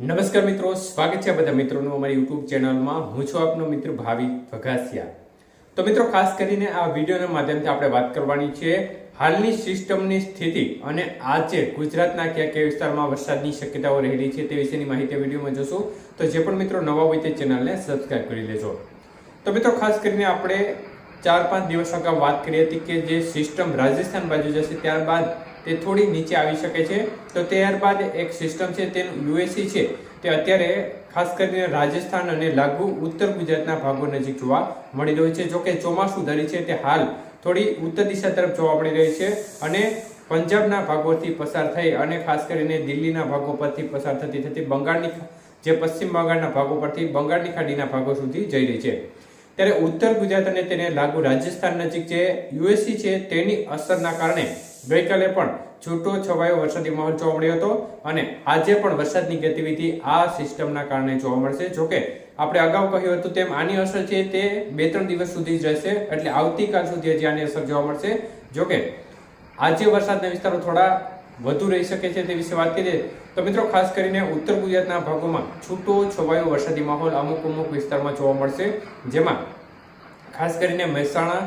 નમસ્કાર મિત્રો, સ્વાગત છે બધા મિત્રોનું અમારી યુટ્યુબ ચેનલમાં। હું છું આપનો મિત્ર ભાવિક વઘાસિયા। તો મિત્રો, ખાસ કરીને આ વિડીયોના માધ્યમથી આપણે વાત કરવાની છે હાલની સિસ્ટમની સ્થિતિ અને આજે ગુજરાતના કયા કયા વિસ્તારમાં વરસાદની શક્યતાઓ રહેલી છે તે વિશેની માહિતી વિડીયોમાં જોશું। તો જે પણ મિત્રો નવા હોય તે ચેનલને સબસ્ક્રાઇબ કરી લેજો। તો મિત્રો, ખાસ કરીને આપણે 4-5 દિવસ અગાઉ વાત કરી હતી કે જે સિસ્ટમ રાજસ્થાન બાજુ જશે ત્યારબાદ તે થોડી નીચે આવી શકે છે। તો ત્યારબાદ એક સિસ્ટમ છે તેનું યુએસી છે તે અત્યારે ખાસ કરીને રાજસ્થાન અને લાગુ ઉત્તર ગુજરાતના ભાગો નજીક જોવા મળી રહ્યું છે। જો કે ચોમાસું ધરી છે તે હાલ થોડી ઉત્તર દિશા તરફ જોવા મળી રહી છે અને પંજાબના ભાગોથી પસાર થઈ અને ખાસ કરીને દિલ્હીના ભાગો પરથી પસાર થતી બંગાળની જે પશ્ચિમ બંગાળના ભાગો પરથી બંગાળની ખાડીના ભાગો સુધી જઈ રહી છે। ત્યારે ઉત્તર ગુજરાત અને તેને લાગુ રાજસ્થાન નજીક જે યુએસી છે તેની અસરના કારણે ગઈકાલે પણ છૂટો છવાયો વરસાદી માહોલ જોવા મળ્યો હતો અને આજે પણ વરસાદની ગતિવિધિ આ સિસ્ટમના કારણે જોવા મળશે। જોકે આપણે અગાઉ કહ્યું હતું તેમ આની અસર છે તે 2-3 દિવસ સુધી જ રહેશે, એટલે આવતીકાલ સુધી હજી આની અસર જોવા મળશે। જોકે આજે વરસાદના વિસ્તારો થોડા વધુ રહી શકે છે તે વિશે વાત કરીએ તો મિત્રો, ખાસ કરીને ઉત્તર ગુજરાતના ભાગોમાં છૂટો છવાયો વરસાદી માહોલ અમુક વિસ્તારમાં જોવા મળશે, જેમાં ખાસ કરીને મહેસાણા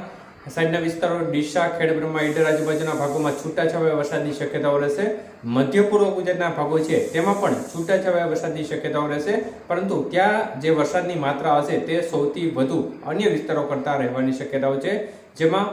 સાઈડના વિસ્તારો, ડીસા, ખેડબ્રહ્મા, ઈડર આજુબાજુના ભાગોમાં છૂટાછવાયા વરસાદની શક્યતાઓ રહેશે। મધ્ય પૂર્વ ગુજરાતના ભાગો છે તેમાં પણ છૂટાછવાયા વરસાદની શક્યતાઓ રહેશે, પરંતુ ત્યાં જે વરસાદની માત્રા હશે તે સૌથી વધુ અન્ય વિસ્તારો કરતાં રહેવાની શક્યતાઓ છે, જેમાં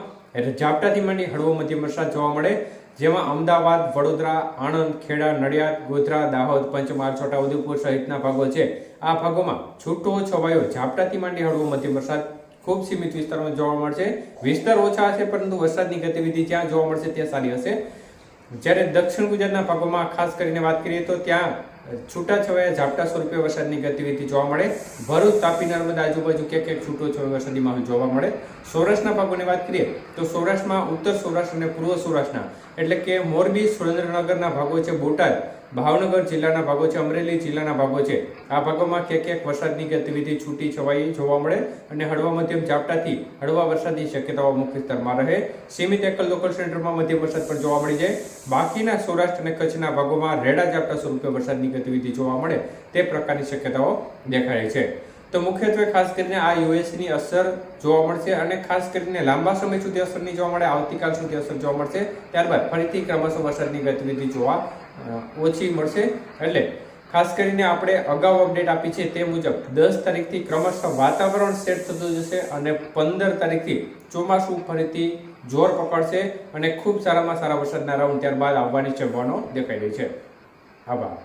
ઝાપટાથી માંડી હળવો મધ્યમ વરસાદ જોવા મળે, જેમાં અમદાવાદ, વડોદરા, આણંદ, ખેડા, નડિયાદ, ગોધરા, દાહોદ, પંચમહાલ, છોટાઉદેપુર સહિતના ભાગો છે આ ભાગોમાં છૂટો છવાયો ઝાપટાથી માંડી હળવો મધ્યમ વરસાદ ખૂબ સીમિત વિસ્તારોમાં જોવા મળશે। વિસ્તાર ઓછા હશે પરંતુ વરસાદની ગતિવિધિ જ્યાં જોવા મળશે ત્યાં સારી હશે। જ્યારે દક્ષિણ ગુજરાતના ભાગોમાં ખાસ કરીને વાત કરીએ તો ત્યાં છૂટાછવાયા ઝાપટા સ્વરૂપે વરસાદની ગતિવિધિ જોવા મળે। ભરૂચ, તાપી, નર્મદા આજુબાજુ ક્યાંક છૂટો છવાયો વરસાદી માહોલ જોવા મળે। સૌરાષ્ટ્રના ભાગોની વાત કરીએ તો સૌરાષ્ટ્રમાં ઉત્તર સૌરાષ્ટ્ર અને પૂર્વ સૌરાષ્ટ્રના એટલે કે મોરબી, સુરેન્દ્રનગરના ભાગો છે, બોટાદ, ભાવનગર જિલ્લાના ભાગો છે, અમરેલી જિલ્લાના ભાગો છે, આ ભાગોમાં ક્યાંક વરસાદની ગતિવિધિ છૂટી છવાઈ જોવા મળે અને હળવા મધ્યમ ઝાપટાથી હળવા વરસાદની શક્યતાઓ અમુક વિસ્તારમાં રહે। સીમિત એકલ લોકલ સેન્ટરમાં મધ્યમ વરસાદ પણ જોવા મળી જાય। બાકીના સૌરાષ્ટ્ર અને કચ્છના ભાગોમાં રેડા ઝાપટા સ્વરૂપે વરસાદની ગતિવિધિ જોવા મળે તે પ્રકારની શક્યતાઓ દેખાય છે। તો મુખ્યત્વે ખાસ કરીને આ યુએસની અસર જોવા મળશે અને ખાસ કરીને લાંબા સમય સુધી અસર નહીં જોવા મળે, આવતીકાલ સુધી અસર જોવા મળશે, ત્યારબાદ ફરીથી ક્રમશઃ વરસાદની ગતિવિધિ જોવા ઓછી મળશે। એટલે ખાસ કરીને આપણે અગાઉ અપડેટ આપી છે તે મુજબ 10 તારીખથી ક્રમશઃ વાતાવરણ સેટ થતું જશે અને 15 તારીખથી ચોમાસું ફરીથી જોર પકડશે અને ખૂબ સારામાં સારા વરસાદના રાઉન્ડ ત્યારબાદ આવવાની સંભાવના દેખાઈ રહી છે। આભાર।